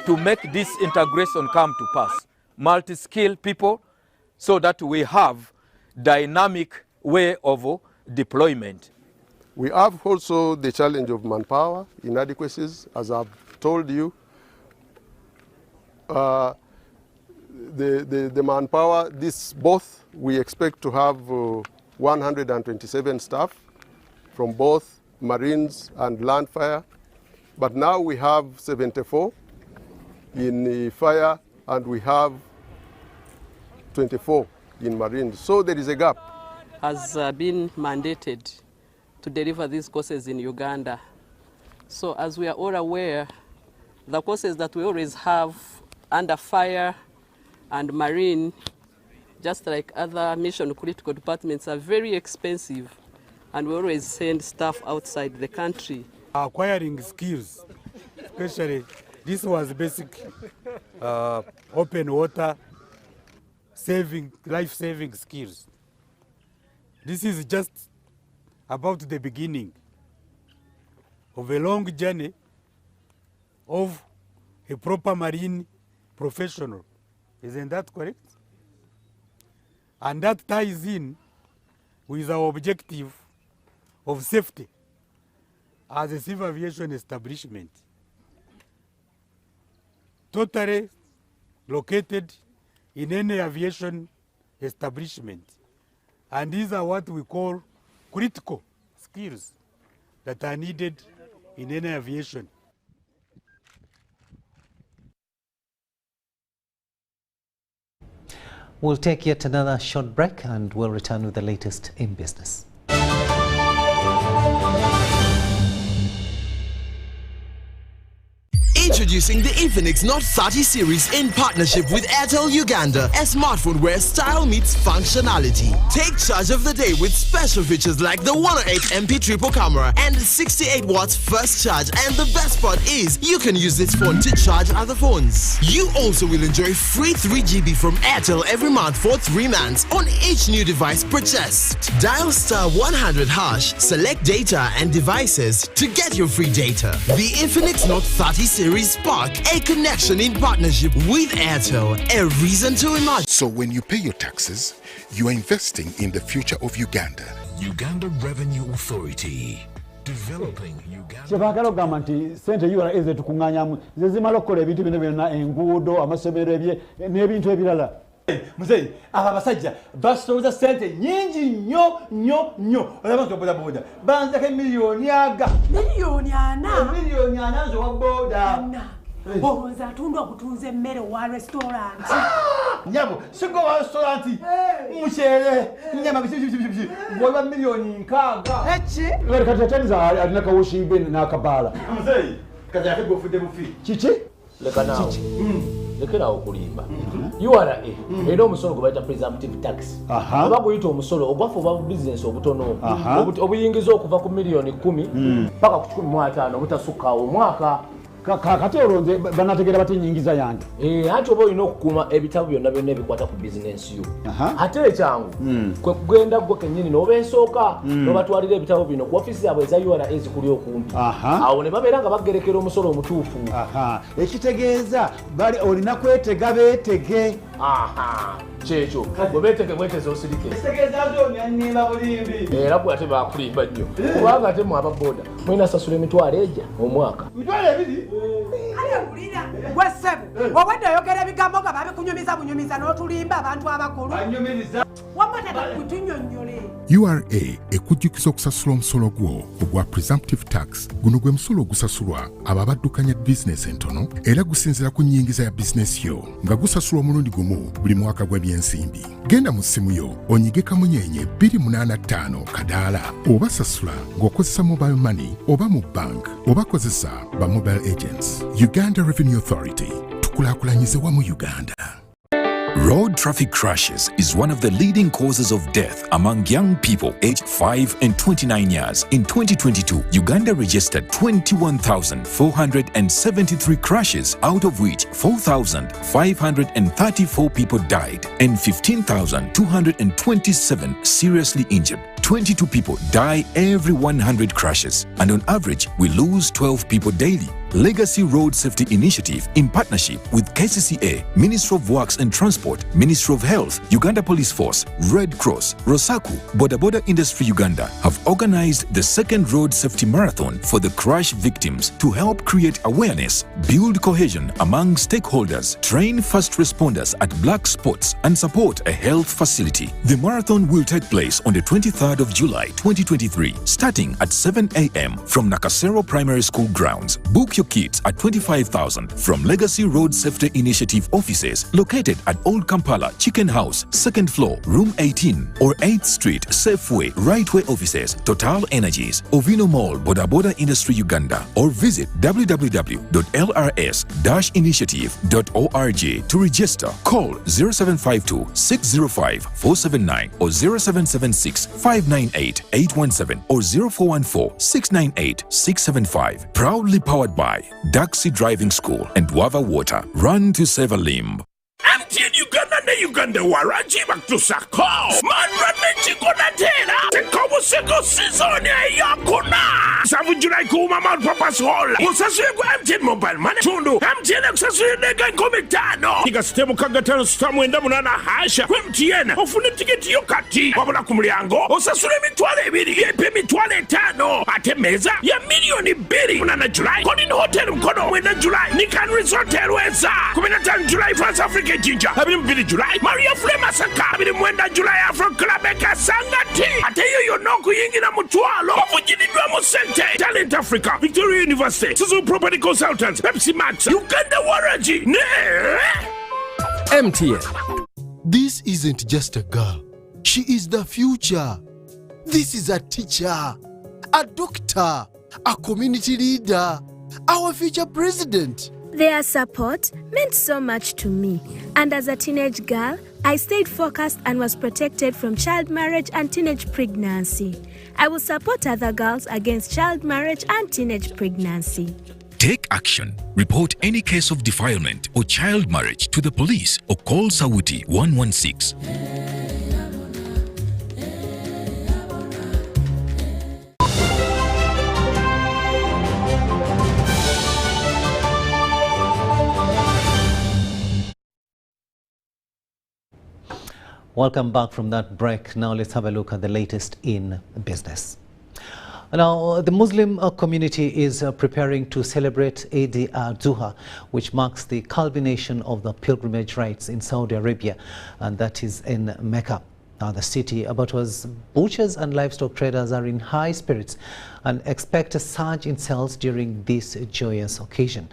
to make this integration come to pass. Multi-skilled people, so that we have dynamic way of deployment. We have also the challenge of manpower inadequacies, as I've told you. The manpower, both we expect to have 127 staff from both Marines and land fire, but now we have 74 in the fire and we have 24 in Marines. So there is a gap. Has been mandated to deliver these courses in Uganda. So as we are all aware, the courses that we always have under fire and marine, just like other mission critical departments, are very expensive, and we always send staff outside the country. Acquiring skills, especially this was basic open water life-saving skills. This is just about the beginning of a long journey of a proper marine professional. Isn't that correct? And that ties in with our objective of safety as a civil aviation establishment, totally located in any aviation establishment. And these are what we call critical skills that are needed in any aviation. We'll take yet another short break and we'll return with the latest in business. Introducing the Infinix Note 30 series in partnership with Airtel Uganda, a smartphone where style meets functionality. Take charge of the day with special features like the 108MP triple camera and 68 watts first charge, and the best part is you can use this phone to charge other phones. You also will enjoy free 3GB from Airtel every month for 3 months on each new device purchased. Dial *100#, select data and devices to get your free data. The Infinix Note 30 series Spark, a connection in partnership with Airtel, a reason to imagine. So when you pay your taxes, you are investing in the future of Uganda. Uganda Revenue Authority. Developing Uganda. Kyebagala okugamba nti sente URA ezetukuŋŋaanyamu ze zimala okukola ebintu bino byonna, enguudo, amasomero n'ebintu ebirala. Muzeyi, aba abasajja basolooza sente nyingi nnyo olaba nti boda boda banzako emiliyoni aga. Miliyoni 4? Miliyoni 4 nze wa boda. Olowooza atunda okutunza emmere wa restaurant. Nyabo, sigo wa restaurant. Muceere, nyama bisi. Bw'oba miliyoni 6. Eki? Lori kati ataniza alina kawushimbe n'akabaala. Muzeyi, kati ate gofudde bufi. Kiki? Leka nawo. Lekerawo okulimba. URA era omusolo gwe bayita presumptive tax. Oba guyita omusolo ogwafa oba business obutono obuyingiza okuva ku miliyoni 10 paka ku 15 obutasukkawo omwaka. Kati olonze banategeera bati nyingiza yange. Ate oba olina okukuuma ebitabo byonna ebikwata ku bizinensi yo. Ate ekyangu kwe kugenda gwe kennyini n'obeesooka n'obatwalira ebitabo bino ku ofiisi yaabwe eza URA ezikuli okumpi. Awo ne babeera nga bagerekera omusolo omutuufu. Ekitegeeza bali olina kwetega beetege. Kyekyo bwe beetege bweteze osirike. Ekitegeeza zoni annimba bulimbi. Era bwe ate baakulimba nnyo. Kubanga ate mu ababooda mulina sasula emitwalo ejja omwaka. Mitwalo ebiri? Ale mpulira gwe ssebo obwedde oyogera ebigambo nga babikunyumiza n'otulimba abantu abakulu. Banyumiriza. Wamata takutunnyonnyole. URA ekujjukiza okusasula omusolo gwo ogwa presumptive tax. Guno gwe musolo ogusasulwa abo abaddukanya bizinesi entono era gusinziira ku nnyingiza ya bizinesi yo nga gusasulwa omulundi gumu buli mwaka gw'ebyensimbi. Genda mu ssimu yo onyige kamunyenye 285 kadaala oba sasula ng'okozesa mobile money oba mu bank oba kozesa ba mobile agents. Uganda Revenue Authority, tukulaakulanyize wamu Uganda. Road traffic crashes is one of the leading causes of death among young people aged 5 and 29 years. In 2022, Uganda registered 21,473 crashes, out of which 4,534 people died and 15,227 seriously injured. 22 people die every 100 crashes, and on average, we lose 12 people daily. Legacy Road Safety Initiative, in partnership with KCCA, Ministry of Works and Transport, Ministry of Health, Uganda Police Force, Red Cross, Rosaku, Boda Boda Industry Uganda, have organized the second Road Safety Marathon for the crash victims to help create awareness, build cohesion among stakeholders, train first responders at black spots, and support a health facility. The marathon will take place on the 23rd of July 2023, starting at 7 a.m. from Nakasero Primary School grounds. Book your kits at 25,000 from Legacy Road Safety Initiative offices located at Old Kampala Chicken House, 2nd floor, room 18, or 8th Street, Safeway, Rightway offices, Total Energies, Ovino Mall, Boda Boda Industry Uganda, or visit www.lrs-initiative.org to register. Call 0752 605 479 or 0776 598 817 or 0414 698 675. Proudly powered by Daxi Driving School and Wava Water. Run to save a limb. MTN Uganda ne Uganda Waraji bakusako manrame chikona tena tekobo seko season yakuna savu July kuma man papa's hall usaswe kwa MTN mobile money tundu MTN usaswe nega komitano nika stemu kagatano stamu enda munana hasha kwa MTN ofune tiketi yokati wabula kumliango usaswe mitwale 2 yepe mitwale 5 ate meza ya milioni 2 munana July koni hotel mkono wenda July nikan resort weza 15 July France Africa Jinja abiri mbili July Maria Flema Saka abiri mwenda July Afro Club Eka Sangati ate yoyo noku yingi na mutwalo wafujinidwa musente Talent Africa Victoria University Suzu Property Consultants Pepsi Max Uganda Waraji ne MTN. This isn't just a girl. She is the future. This is a teacher, a doctor, a community leader, our future president, Their support meant so much to me, and as a teenage girl, I stayed focused and was protected from child marriage and teenage pregnancy. I will support other girls against child marriage and teenage pregnancy. Take action. Report any case of defilement or child marriage to the police or call Sawuti 116. Welcome back from that break. Now let's have a look at the latest in business. Now, the Muslim community is preparing to celebrate Eid al-Adha, which marks the culmination of the pilgrimage rites in Saudi Arabia, and that is in Mecca. Now, the city, Abattoirs, butchers and livestock traders are in high spirits and expect a surge in sales during this joyous occasion.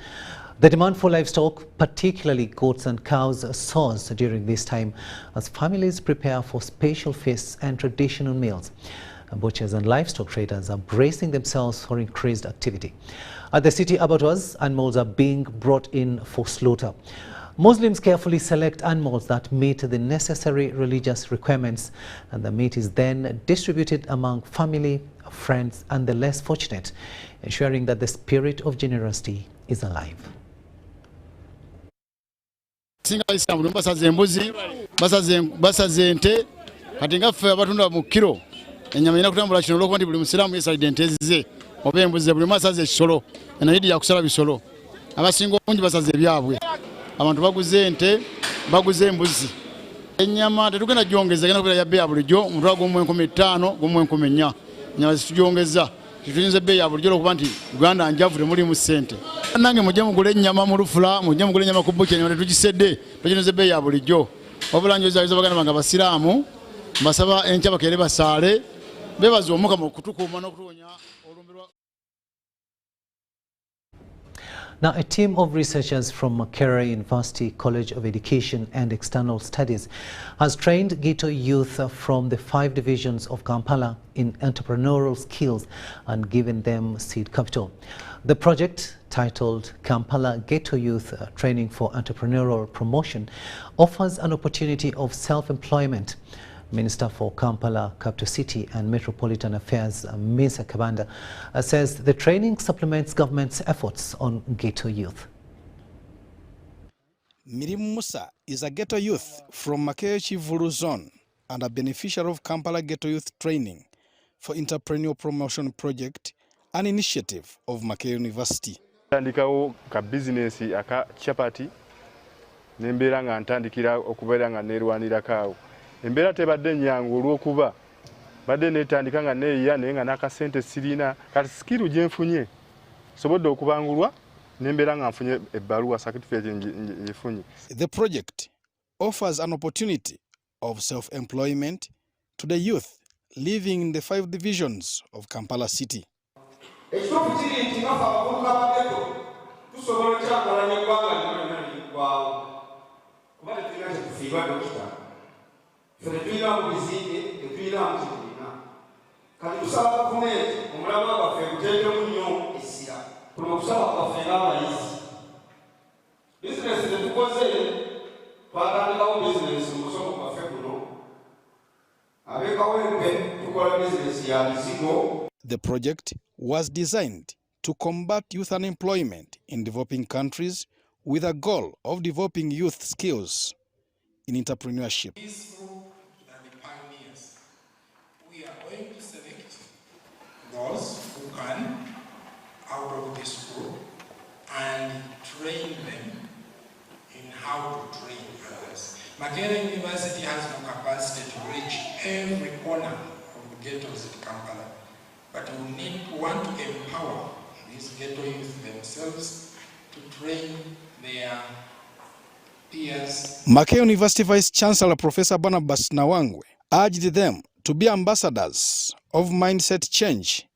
The demand for livestock, particularly goats and cows, soars during this time as families prepare for special feasts and traditional meals. Butchers and livestock traders are bracing themselves for increased activity. At the city abattoirs, animals are being brought in for slaughter. Muslims carefully select animals that meet the necessary religious requirements, and the meat is then distributed among family, friends, and the less fortunate, ensuring that the spirit of generosity is alive. Singa Islam basaze embuzi basaze ente kati ngaffe abatunda mu kilo enyama ina kutambula kino lokwa ndi buli musiramu yesalide ente zize oba embuzi buli masaze ekisolo eno yidi yakusala bisolo abasinga obungi basaze ebyabwe abantu baguze ente baguze embuzi enyama tetugenda gyongeza genda kubera ya bbeeya bulijjo omutwalo gumu 1500 gumu 1400 enyama zitugyongeza tuyinza ebbeeya bulijjo lwokuba nti Uganda njavu temulimu ssente nange mujje mugule ennyama mu lufula mujje mugule ennyama ku bbuki enyama tetugisedde tuyinza ebbeeya bulijjo wabula njoza baganda bange abasiraamu mbasaba enkya bakeere basaale bebaza Omukama okutukuuma n'okutuwonya olumbe lwa. Now, a team of researchers from Makerere University College of Education and External Studies has trained Ghetto youth from the 5 divisions of Kampala in entrepreneurial skills and given them seed capital. The project, titled Kampala Ghetto Youth Training for Entrepreneurial Promotion, offers an opportunity of self-employment. Minister for Kampala, Capital City and Metropolitan Affairs, Misa Kabanda, says the training supplements government's efforts on ghetto youth. Miriam Musa is a ghetto youth from Makerere Chivulu zone and a beneficiary of Kampala Ghetto Youth Training for Entrepreneurial Promotion Project, an initiative of Makerere University. Ntandikawo ka business aka chapati nembeera nga ntandikira okubeera nga neerwanirako. Embeera tebadde nnyangu olw'okuba badde neetandika nga neeyiya naye nga n'akasente sirina kati skill gye nfunye sobodde okubangulwa nembeera nga nfunye ebbaluwa certificate ngifunye. The project offers an opportunity of self-employment to the youth living in the 5 divisions of Kampala City. Ekituufu kiri nti nga ffe abavubuka ba ghetto tusobola okyakulanya eggwanga lyonna liggwawo kuba tetulina kyetufiirwa dokita. Ffe tetulina mu bizimbe tetulina mu kibiina kati tusaba gavumenti omulamwa gwaffe guteekemu nnyo essira kuno okusaba kwaffe ng'abayizi. Bizinesi tetukoze twatandikawo bizinesi mu musomo gwaffe guno ab'ekawempe tukola bizinesi ya mizigo. The project was designed to combat youth unemployment in developing countries with a goal of developing youth skills in entrepreneurship. We are going to select those who can out of this group and train them in how to train others. Makerere University has no capacity to reach every corner of ghettos in Kampala, but we want to empower these ghetto youth themselves to train their peers. Makerere University Vice Chancellor Professor Barnabas Nawangwe urged them to be ambassadors of mindset change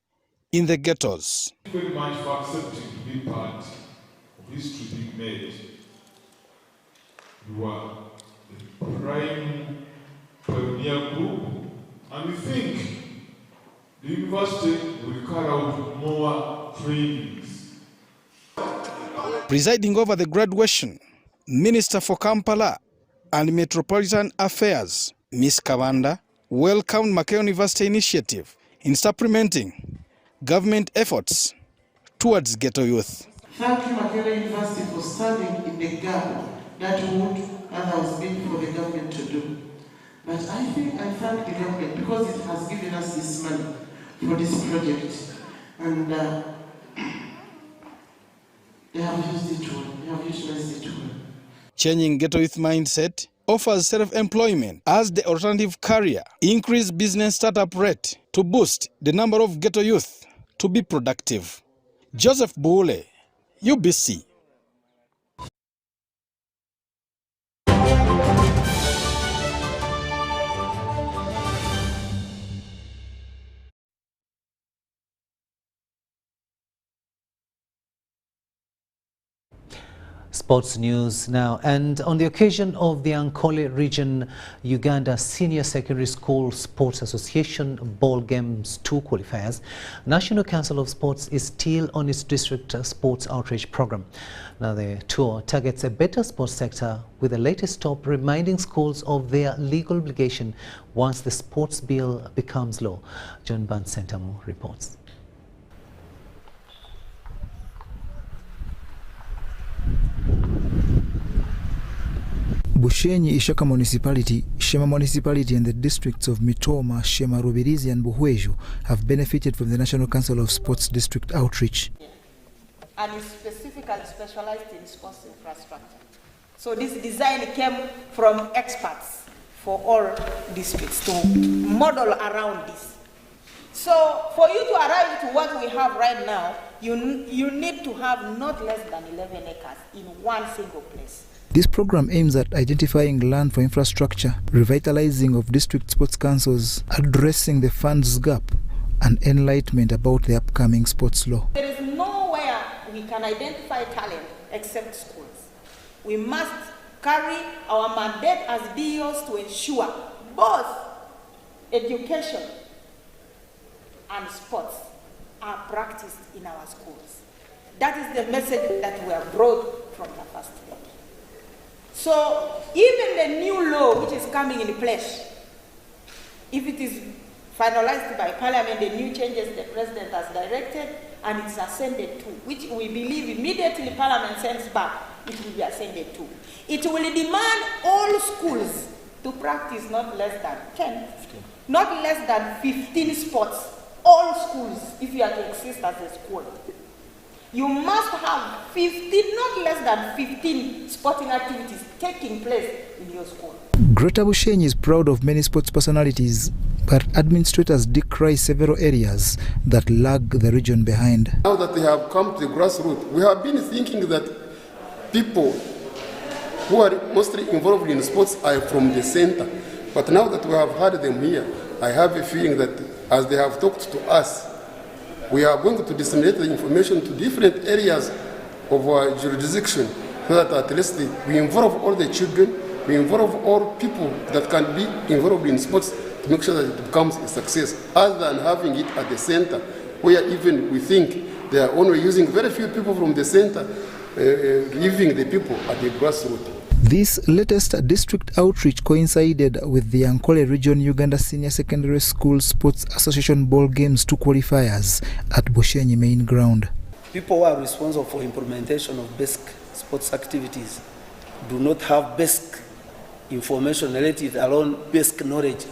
in the ghettos. Very much for accepting to be part of history being made. You are the prime pioneer group, and we think the university will carry out more trainings. Presiding over the graduation, Minister for Kampala and Metropolitan Affairs, Ms. Kabanda, welcomed Makerere University initiative in supplementing government efforts towards ghetto youth. Thank you, Makerere University, for standing in the gap that would otherwise be for the government to do. But I think I thank the government because it has given us this money for this project. And they have used it well. They have utilized it well. Changing ghetto youth mindset offers self-employment as the alternative career, increase business startup rate to boost the number of ghetto youth to be productive. Joseph Bule, UBC. Sports news now, and on the occasion of the Ankole Region Uganda Senior Secondary School Sports Association Ball Games 2 qualifiers, National Council of Sports is still on its district sports outreach program. Now the tour targets a better sports sector, with the latest stop reminding schools of their legal obligation once the sports bill becomes law. John Bansentamu reports. Bushenyi, Ishaka Municipality, Shema Municipality and the districts of Mitoma, Shema, Rubirizi and Buhweju have benefited from the National Council of Sports District Outreach. And is specifically specialized in sports infrastructure. So this design came from experts for all districts to model around this. So for you to arrive to what we have right now, you need to have not less than 11 acres in one single place. This program aims at identifying land for infrastructure, revitalizing of district sports councils, addressing the funds gap, and enlightenment about the upcoming sports law. There is nowhere we can identify talent except schools. We must carry our mandate as DOs to ensure both education and sports are practiced in our schools. That is the message that we have brought from the first day. So even the new law which is coming in place, if it is finalized by Parliament, the new changes the President has directed and it's ascended to, which we believe immediately Parliament sends back, it will be ascended to. It will demand all schools to practice not less than 10, not less than 15 sports. All schools, if you are to exist as a school. You must have 15, not less than 15 sporting activities taking place in your school. Greater Bushenyi is proud of many sports personalities, but administrators decry several areas that lag the region behind. Now that they have come to the grassroots, we have been thinking that people who are mostly involved in sports are from the center. But now that we have had them here, I have a feeling that as they have talked to us, we are going to disseminate the information to different areas of our jurisdiction so that at least we involve all the children, we involve all people that can be involved in sports to make sure that it becomes a success, other than having it at the center, where even we think they are only using very few people from the center, leaving the people at the grassroots. This latest district outreach coincided with the Ankole Region Uganda Senior Secondary School Sports Association Ball Games 2 qualifiers at Bushenyi Main Ground. People who are responsible for implementation of basic sports activities do not have basic information related alone basic knowledge.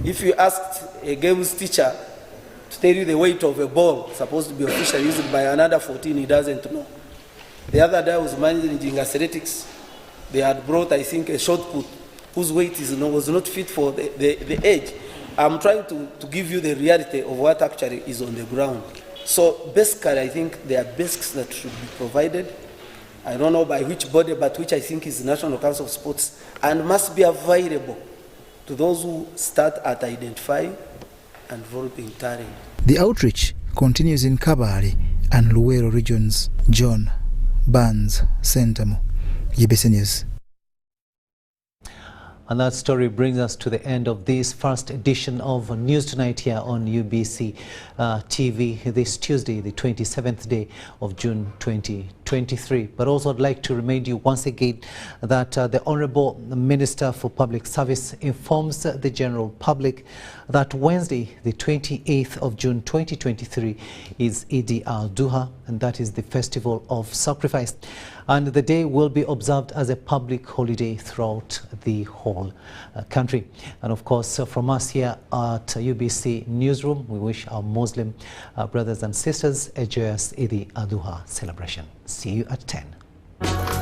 If you asked a games teacher to tell you the weight of a ball supposed to be officially used by another 14, he doesn't know. The other day I was managing athletics. They had brought, I think, a shot put whose weight was not fit for the age. I'm trying to give you the reality of what actually is on the ground. So basically, I think there are basics that should be provided. I don't know by which body, but which I think is the National Council of Sports, and must be available to those who start at identifying and developing talent. The outreach continues in Kabale and Luwero regions. John Barnes, Sentamo. UBC News. And that story brings us to the end of this first edition of News Tonight here on UBC TV this Tuesday, the 27th day of June 2023. But also I'd like to remind you once again that the Honourable Minister for Public Service informs the general public that Wednesday, the 28th of June 2023 is Eid al-Adha, and that is the festival of sacrifice. And the day will be observed as a public holiday throughout the whole country. And of course, from us here at UBC Newsroom, we wish our Muslim brothers and sisters a joyous Eid al-Adha celebration. See you at 10.